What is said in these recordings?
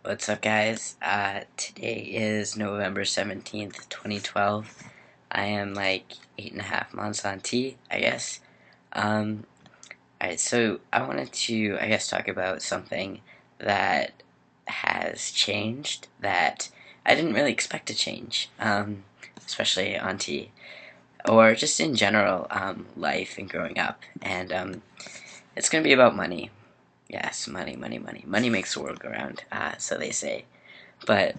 What's up, guys? Today is November 17th, 2012. I am like 8.5 months on T, I guess. Alright, so I wanted to, talk about something that has changed that I didn't really expect to change, especially on T, or just in general, life and growing up. And it's going to be about money. Yes, money, money, money. Money makes the world go round, so they say. But,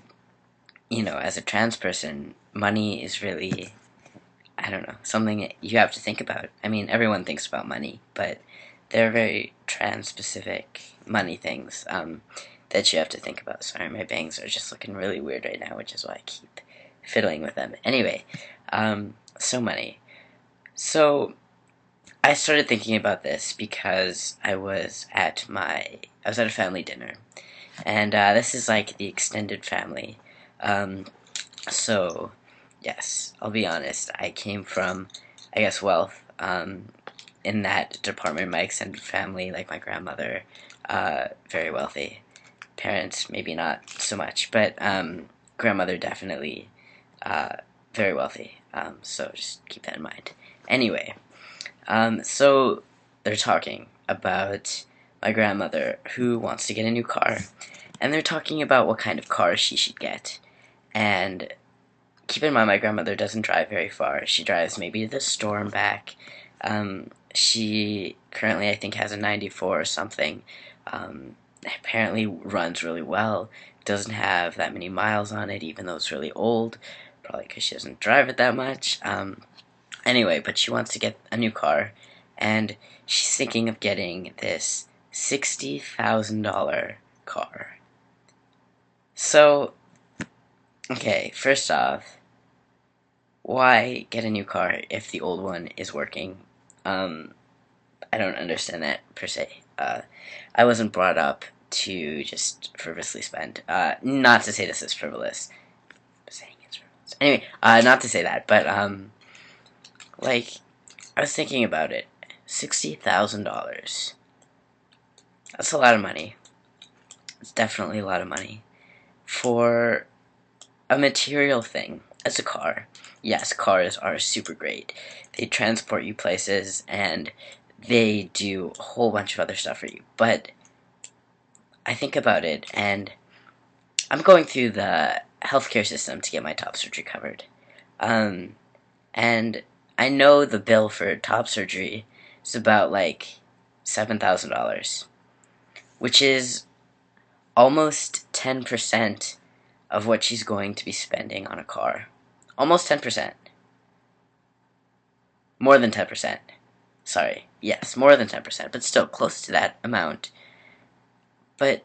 as a trans person, money is really, I don't know, something you have to think about. I mean, everyone thinks about money, but there are very trans-specific money things that you have to think about. Sorry, my bangs are just looking really weird right now, which is why I keep fiddling with them. Anyway, so money. So, I started thinking about this because I was at a family dinner, and this is like the extended family. Um, so, yes, I'll be honest. I came from, wealth. In that department, my extended family, like my grandmother, very wealthy. Parents, maybe not so much, but grandmother definitely very wealthy. So just keep that in mind. Anyway, so they're talking about my grandmother who wants to get a new car. And they're talking about what kind of car she should get. And keep in mind, my grandmother doesn't drive very far. She drives maybe to the store and back. She currently, I think, has a 94 or something. Apparently runs really well. Doesn't have that many miles on it, even though it's really old. Probably because she doesn't drive it that much. Anyway, but she wants to get a new car. And she's thinking of getting this $60,000 car. So, okay, first off, why get a new car if the old one is working? I don't understand that per se. I wasn't brought up to just frivolously spend. Not to say this is frivolous. I'm saying it's frivolous. Anyway, not to say that, but like I was thinking about it. $60,000. That's a lot of money. It's definitely a lot of money for a material thing. As a car. Yes, cars are super great. They transport you places and they do a whole bunch of other stuff for you. But I think about it and I'm going through the healthcare system to get my top surgery covered. And I know the bill for top surgery is about like $7,000, which is almost 10% of what she's going to be spending on a car. Almost 10%. More than 10%. Sorry. Yes, more than 10%, but still close to that amount. But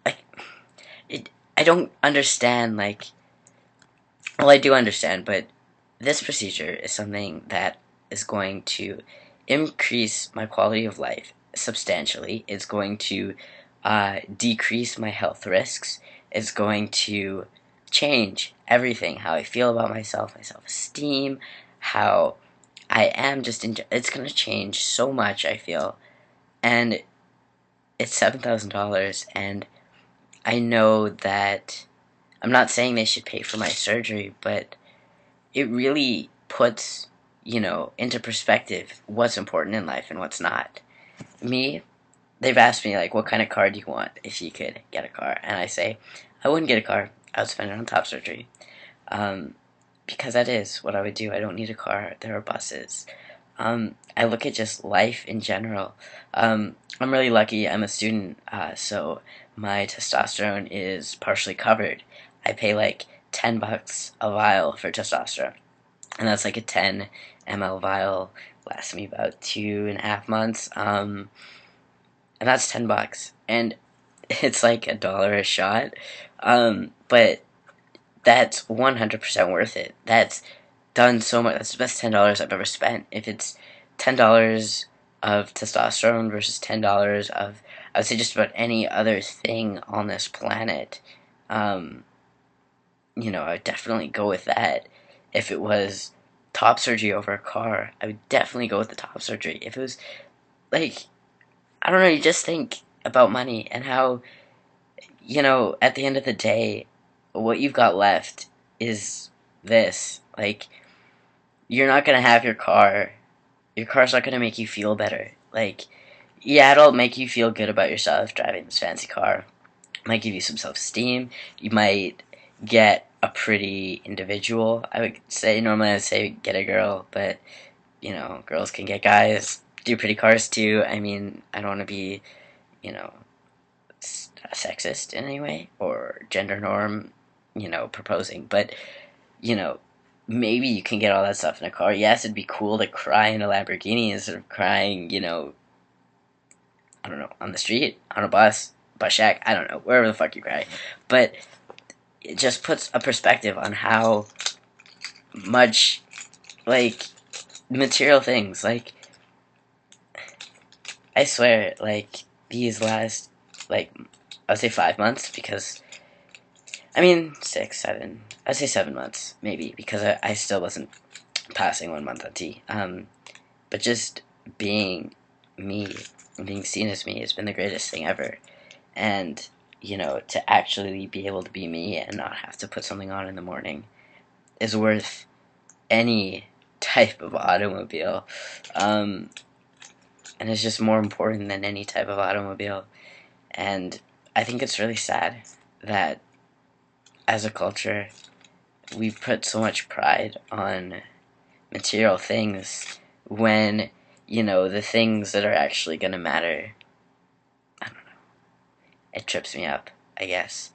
I don't understand, well, I do understand, but this procedure is something that is going to increase my quality of life substantially. It's going to decrease my health risks. It's going to change everything, how I feel about myself, my self-esteem, how I am it's going to change so much, I feel. And it's $7,000, and I know that I'm not saying they should pay for my surgery, but it really puts, into perspective what's important in life and what's not. Me, they've asked me, like, what kind of car do you want if you could get a car? And I say, I wouldn't get a car. I would spend it on top surgery. Because that is what I would do. I don't need a car. There are buses. I look at just life in general. I'm really lucky. I'm a student, so my testosterone is partially covered. I pay like $10 a vial for testosterone, and that's like a 10 ml vial. Lasts me about 2.5 months. And that's $10, and it's like $1 a shot. But that's 100% worth it. That's done so much. That's the best $10 I've ever spent. If it's $10 of testosterone versus $10 of, I would say, just about any other thing on this planet, I would definitely go with that. If it was top surgery over a car, I would definitely go with the top surgery. If it was, like, I don't know, you just think about money and how at the end of the day, what you've got left is this. Like, you're not gonna have your car. Your car's not gonna make you feel better. Like, yeah, it'll make you feel good about yourself driving this fancy car. It might give you some self-esteem. You might get a pretty individual. I would say normally I would say get a girl, but girls can get guys. Do pretty cars too. I mean, I don't want to be, you know, sexist in any way or gender norm, proposing, but you know, maybe you can get all that stuff in a car. Yes, it'd be cool to cry in a Lamborghini instead of crying, I don't know, on the street, on a bus shack, I don't know, wherever the fuck you cry. But it just puts a perspective on how much, like, material things, like, I swear, like, these last, like, I'd say 5 months, because, I mean, 6, 7, I'd say 7 months, maybe, because I still wasn't passing 1 month on T. But just being me, being seen as me, has been the greatest thing ever. And, to actually be able to be me and not have to put something on in the morning is worth any type of automobile. And it's just more important than any type of automobile. And I think it's really sad that as a culture, we put so much pride on material things when, the things that are actually going to matter, I don't know, it trips me up, I guess.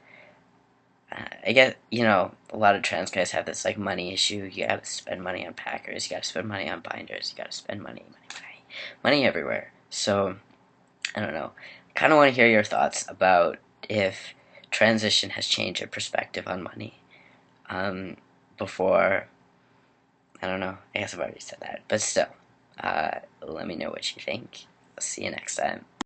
I get, a lot of trans guys have this, like, money issue. You gotta spend money on packers, you gotta spend money on binders, you gotta spend money everywhere. So, I don't know. I kind of want to hear your thoughts about if transition has changed your perspective on money. Um, Before, I don't know, I guess I've already said that, but still, let me know what you think. I'll see you next time.